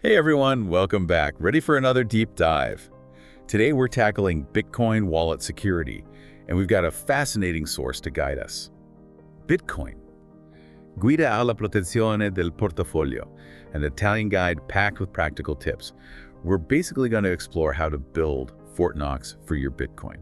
Hey everyone, welcome back. Ready for another deep dive. Today we're tackling Bitcoin wallet security, and we've got a fascinating source to guide us. Bitcoin. Guida alla protezione del portafoglio, an Italian guide packed with practical tips. We're basically going to explore how to build Fort Knox for your Bitcoin.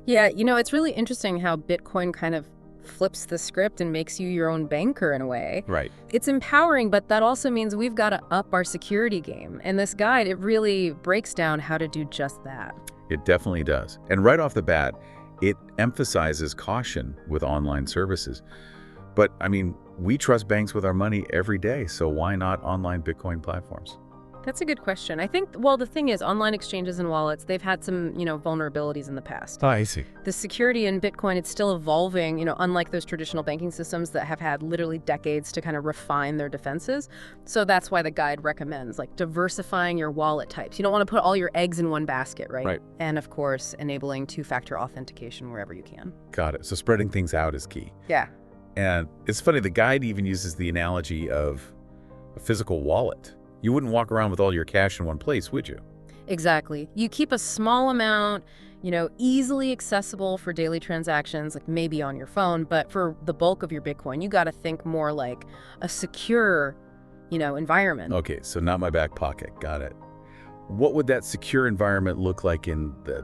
Yeah, it's really interesting how Bitcoin kind of flips the script and makes you your own banker in a way. Right. It's empowering, but that also means we've got to up our security game. And this guide, it really breaks down how to do just that. It definitely does. And right off the bat, it emphasizes caution with online services. But, we trust banks with our money every day, so why not online Bitcoin platforms? That's a good question. I think, well, the thing is, online exchanges and wallets, they've had some, vulnerabilities in the past. Oh, I see. The security in Bitcoin, it's still evolving, unlike those traditional banking systems that have had literally decades to kind of refine their defenses. So that's why the guide recommends, diversifying your wallet types. You don't want to put all your eggs in one basket, right? Right. And, of course, enabling two-factor authentication wherever you can. Got it. So spreading things out is key. Yeah. And it's funny, the guide even uses the analogy of a physical wallet. You wouldn't walk around with all your cash in one place, would you? Exactly. You keep a small amount, easily accessible for daily transactions, like maybe on your phone, but for the bulk of your Bitcoin, you got to think more like a secure, environment. Okay, so not my back pocket. Got it. What would that secure environment look like in the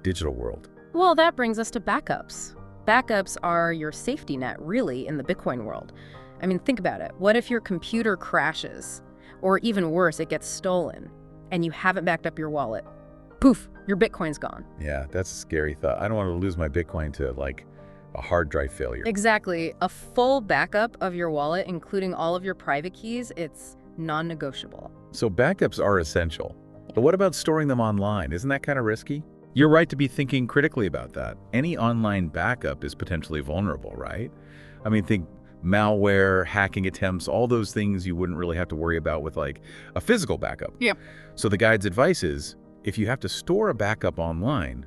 digital world? Well, that brings us to backups. Backups are your safety net, really, in the Bitcoin world. Think about it. What if your computer crashes? Or even worse, it gets stolen, and you haven't backed up your wallet? Poof, your Bitcoin's gone. Yeah, that's a scary thought. I don't want to lose my Bitcoin to, a hard drive failure. Exactly. A full backup of your wallet, including all of your private keys, it's non-negotiable. So backups are essential. But what about storing them online? Isn't that kind of risky? You're right to be thinking critically about that. Any online backup is potentially vulnerable, right? Think malware, hacking attempts, all those things you wouldn't really have to worry about with a physical backup. Yeah. So the guide's advice is, if you have to store a backup online,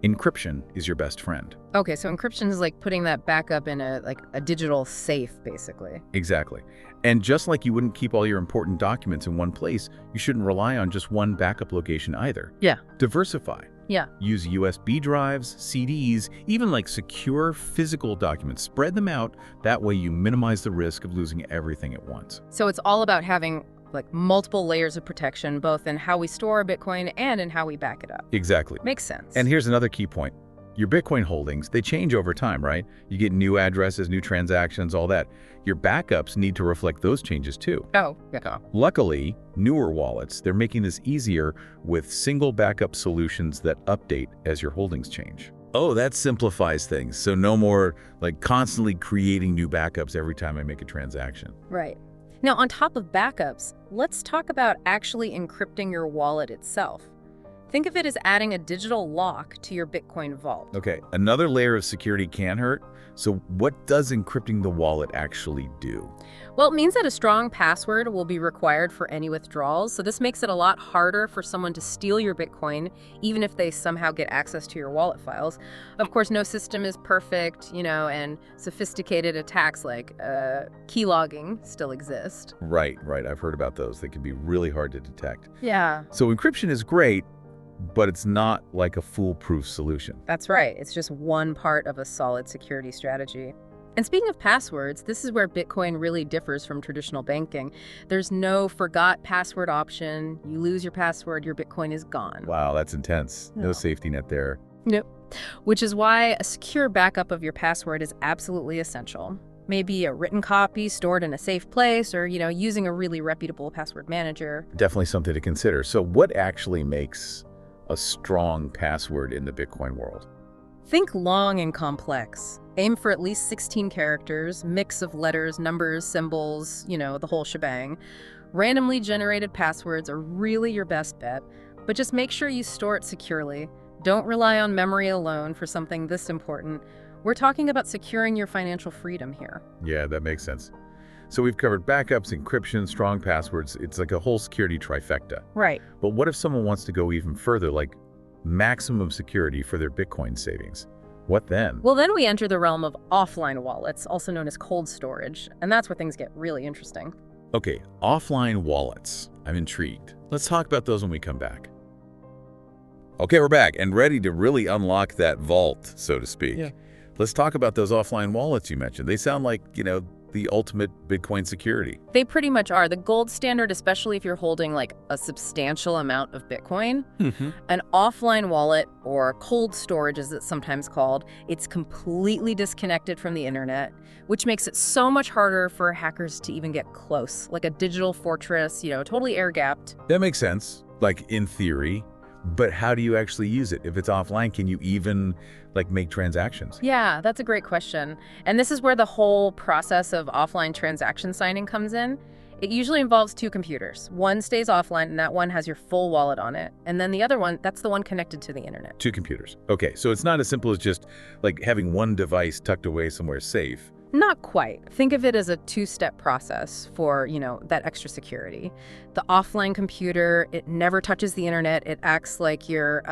encryption is your best friend. Okay, so encryption is like putting that backup in a digital safe, basically. Exactly. And just like you wouldn't keep all your important documents in one place, you shouldn't rely on just one backup location either. Yeah. Diversify. Yeah. Use USB drives, CDs, even secure physical documents. Spread them out. That way you minimize the risk of losing everything at once. So it's all about having multiple layers of protection, both in how we store our Bitcoin and in how we back it up. Exactly. Makes sense. And here's another key point. Your Bitcoin holdings, they change over time, right? You get new addresses, new transactions, all that. Your backups need to reflect those changes too. Oh, yeah. Luckily, newer wallets, they're making this easier with single backup solutions that update as your holdings change. Oh, that simplifies things. So no more constantly creating new backups every time I make a transaction. Right. Now, on top of backups, let's talk about actually encrypting your wallet itself. Think of it as adding a digital lock to your Bitcoin vault. Okay, another layer of security can hurt. So what does encrypting the wallet actually do? Well, it means that a strong password will be required for any withdrawals. So this makes it a lot harder for someone to steal your Bitcoin, even if they somehow get access to your wallet files. Of course, no system is perfect, and sophisticated attacks like keylogging still exist. Right. I've heard about those. They can be really hard to detect. Yeah. So encryption is great, but it's not a foolproof solution. That's right. It's just one part of a solid security strategy. And speaking of passwords, this is where Bitcoin really differs from traditional banking. There's no forgot password option. You lose your password, your Bitcoin is gone. Wow, that's intense. No No. safety net there. Nope. Which is why a secure backup of your password is absolutely essential. Maybe a written copy stored in a safe place, or, using a really reputable password manager. Definitely something to consider. So what actually makes a strong password in the Bitcoin world? Think long and complex. Aim for at least 16 characters, mix of letters, numbers, symbols, the whole shebang. Randomly generated passwords are really your best bet, but just make sure you store it securely. Don't rely on memory alone for something this important. We're talking about securing your financial freedom here. Yeah, that makes sense. So we've covered backups, encryption, strong passwords. It's like a whole security trifecta. Right. But what if someone wants to go even further, maximum security for their Bitcoin savings? What then? Well, then we enter the realm of offline wallets, also known as cold storage, and that's where things get really interesting. Okay, offline wallets. I'm intrigued. Let's talk about those when we come back. Okay, we're back and ready to really unlock that vault, so to speak. Yeah. Let's talk about those offline wallets you mentioned. They sound like, the ultimate Bitcoin security. They pretty much are. The gold standard, especially if you're holding like a substantial amount of Bitcoin. An offline wallet, or cold storage as it's sometimes called, it's completely disconnected from the internet, which makes it so much harder for hackers to even get close. Like a digital fortress, totally air-gapped. That makes sense, like in theory. But how do you actually use it? If it's offline, can you even make transactions? Yeah, that's a great question. And this is where the whole process of offline transaction signing comes in. It usually involves two computers. One stays offline, and that one has your full wallet on it. And then the other one, that's the one connected to the internet. Two computers. Okay, so it's not as simple as just having one device tucked away somewhere safe. Not quite. Think of it as a two-step process for, that extra security. The offline computer, it never touches the internet. It acts like your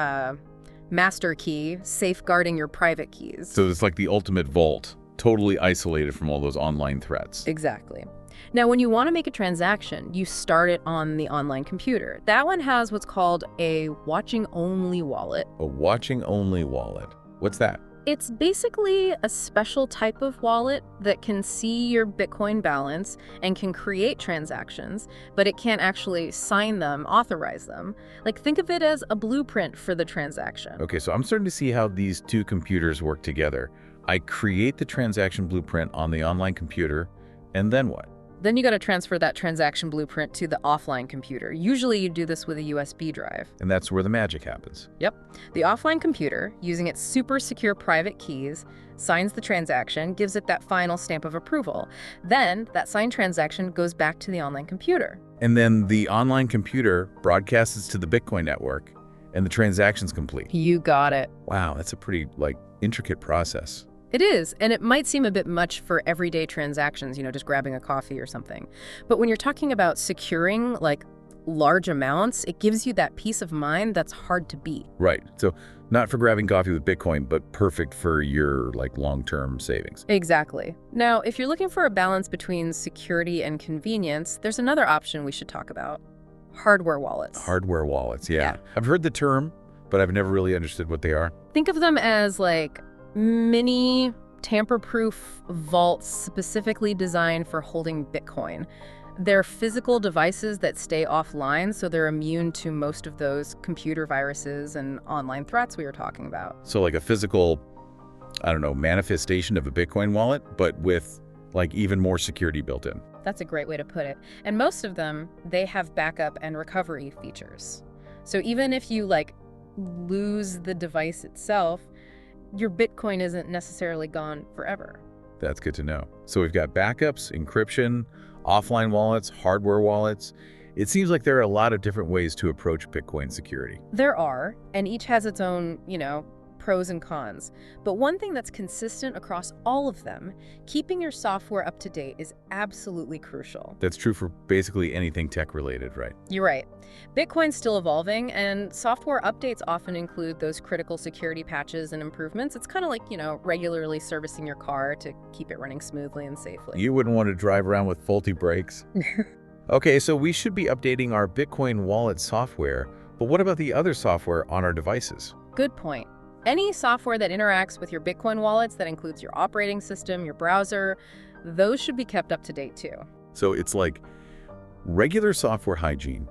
master key, safeguarding your private keys. So it's like the ultimate vault, totally isolated from all those online threats. Exactly. Now, when you want to make a transaction, you start it on the online computer. That one has what's called a watching-only wallet. A watching-only wallet. What's that? It's basically a special type of wallet that can see your Bitcoin balance and can create transactions, but it can't actually sign them, authorize them. Think of it as a blueprint for the transaction. Okay, so I'm starting to see how these two computers work together. I create the transaction blueprint on the online computer, and then what? Then you got to transfer that transaction blueprint to the offline computer. Usually you do this with a USB drive. And that's where the magic happens. Yep. The offline computer, using its super secure private keys, signs the transaction, gives it that final stamp of approval. Then that signed transaction goes back to the online computer. And then the online computer broadcasts to the Bitcoin network, and the transaction's complete. You got it. Wow, that's a pretty, intricate process. It is, and it might seem a bit much for everyday transactions, just grabbing a coffee or something. But when you're talking about securing, large amounts, it gives you that peace of mind that's hard to beat. Right. So not for grabbing coffee with Bitcoin, but perfect for your, long-term savings. Exactly. Now, if you're looking for a balance between security and convenience, there's another option we should talk about. Hardware wallets. Hardware wallets, yeah. Yeah. I've heard the term, but I've never really understood what they are. Think of them as, mini tamper-proof vaults specifically designed for holding Bitcoin. They're physical devices that stay offline, so they're immune to most of those computer viruses and online threats we were talking about. So like a physical, manifestation of a Bitcoin wallet, but with even more security built in. That's a great way to put it. And most of them, they have backup and recovery features. So even if you lose the device itself, your Bitcoin isn't necessarily gone forever. That's good to know. So we've got backups, encryption, offline wallets, hardware wallets. It seems like there are a lot of different ways to approach Bitcoin security. There are, and each has its own, pros and cons. But one thing that's consistent across all of them, keeping your software up to date is absolutely crucial. That's true for basically anything tech-related, right? You're right. Bitcoin's still evolving, and software updates often include those critical security patches and improvements. It's kind of like, regularly servicing your car to keep it running smoothly and safely. You wouldn't want to drive around with faulty brakes. Okay, so we should be updating our Bitcoin wallet software, but what about the other software on our devices? Good point. Any software that interacts with your Bitcoin wallets, that includes your operating system, your browser, those should be kept up to date too. So it's like regular software hygiene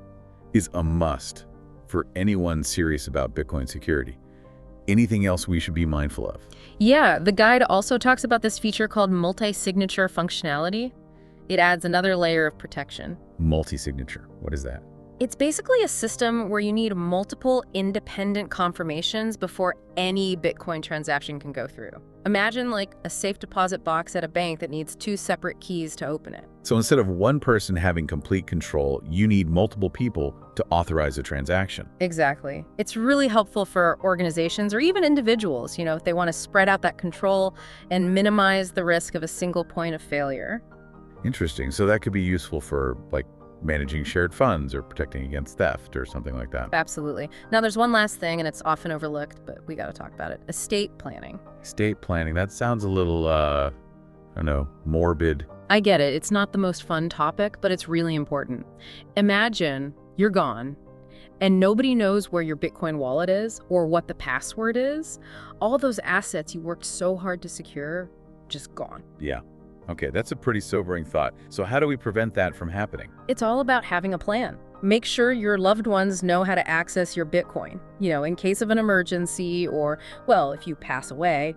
is a must for anyone serious about Bitcoin security. Anything else we should be mindful of? Yeah, the guide also talks about this feature called multi-signature functionality. It adds another layer of protection. Multi-signature, what is that? It's basically a system where you need multiple independent confirmations before any Bitcoin transaction can go through. Imagine a safe deposit box at a bank that needs two separate keys to open it. So instead of one person having complete control, you need multiple people to authorize a transaction. Exactly. It's really helpful for organizations or even individuals, if they want to spread out that control and minimize the risk of a single point of failure. Interesting. So that could be useful for managing shared funds or protecting against theft or something like that. Absolutely. Now there's one last thing, and it's often overlooked, but we got to talk about it. Estate planning. Estate planning, that sounds a little, morbid. I get it. It's not the most fun topic, but it's really important. Imagine you're gone and nobody knows where your Bitcoin wallet is or what the password is. All those assets you worked so hard to secure, just gone. Yeah. Okay, that's a pretty sobering thought. So how do we prevent that from happening? It's all about having a plan. Make sure your loved ones know how to access your Bitcoin, in case of an emergency or, well, if you pass away.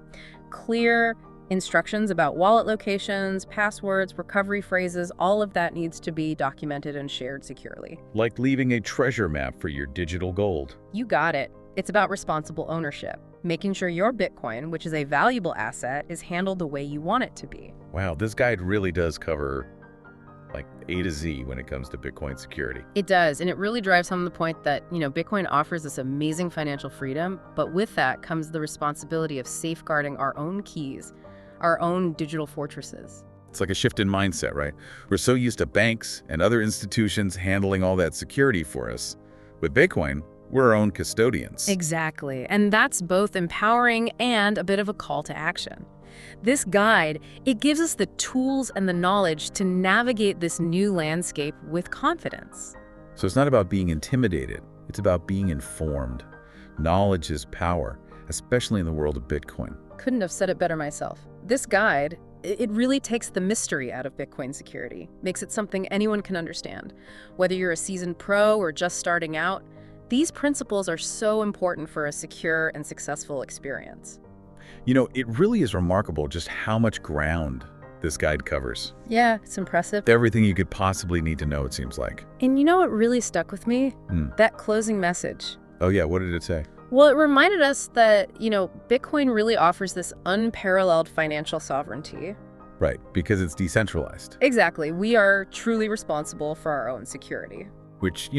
Clear instructions about wallet locations, passwords, recovery phrases, all of that needs to be documented and shared securely. Like leaving a treasure map for your digital gold. You got it. It's about responsible ownership, making sure your Bitcoin, which is a valuable asset, is handled the way you want it to be. Wow, this guide really does cover like A to Z when it comes to Bitcoin security. It does, and it really drives home the point that, Bitcoin offers this amazing financial freedom, but with that comes the responsibility of safeguarding our own keys, our own digital fortresses. It's like a shift in mindset, right? We're so used to banks and other institutions handling all that security for us. With Bitcoin, we're our own custodians. Exactly, and that's both empowering and a bit of a call to action. This guide, it gives us the tools and the knowledge to navigate this new landscape with confidence. So it's not about being intimidated, it's about being informed. Knowledge is power, especially in the world of Bitcoin. Couldn't have said it better myself. This guide, it really takes the mystery out of Bitcoin security, makes it something anyone can understand. Whether you're a seasoned pro or just starting out, these principles are so important for a secure and successful experience. It really is remarkable just how much ground this guide covers. Yeah, it's impressive. Everything you could possibly need to know, it seems like. And what really stuck with me? That closing message. Oh yeah, what did it say? Well, it reminded us that, Bitcoin really offers this unparalleled financial sovereignty. Right, because it's decentralized. Exactly. We are truly responsible for our own security. Which,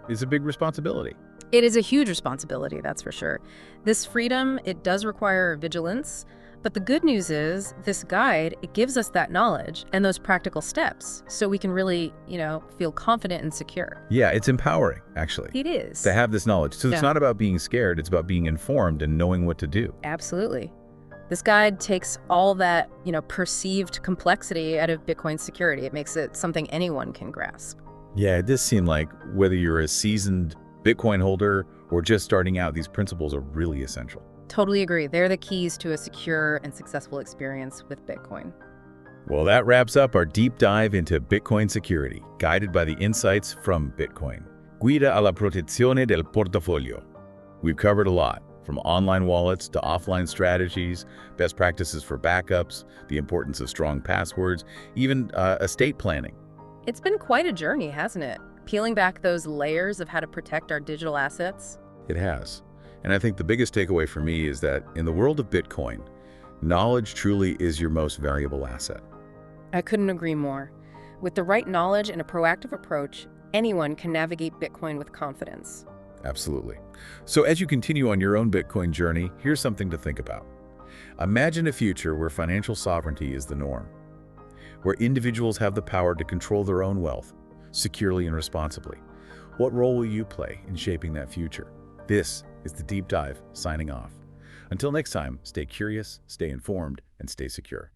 is a big responsibility. It is a huge responsibility, that's for sure. This freedom, it does require vigilance, but the good news is this guide, it gives us that knowledge and those practical steps so we can really, feel confident and secure. Yeah, it's empowering, actually. It is. To have this knowledge. So it's not about being scared, it's about being informed and knowing what to do. Absolutely. This guide takes all that, perceived complexity out of Bitcoin security. It makes it something anyone can grasp. Yeah, it does seem like whether you're a seasoned Bitcoin holder or just starting out, these principles are really essential. Totally agree. They're the keys to a secure and successful experience with Bitcoin. Well, that wraps up our deep dive into Bitcoin security, guided by the insights from Bitcoin. Guida alla protezione del portafoglio. We've covered a lot, from online wallets to offline strategies, best practices for backups, the importance of strong passwords, even estate planning. It's been quite a journey, hasn't it? Peeling back those layers of how to protect our digital assets. It has. And I think the biggest takeaway for me is that in the world of Bitcoin, knowledge truly is your most valuable asset. I couldn't agree more. With the right knowledge and a proactive approach, anyone can navigate Bitcoin with confidence. Absolutely. So as you continue on your own Bitcoin journey, here's something to think about. Imagine a future where financial sovereignty is the norm, where individuals have the power to control their own wealth, securely and responsibly. What role will you play in shaping that future? This is The Deep Dive, signing off. Until next time, stay curious, stay informed, and stay secure.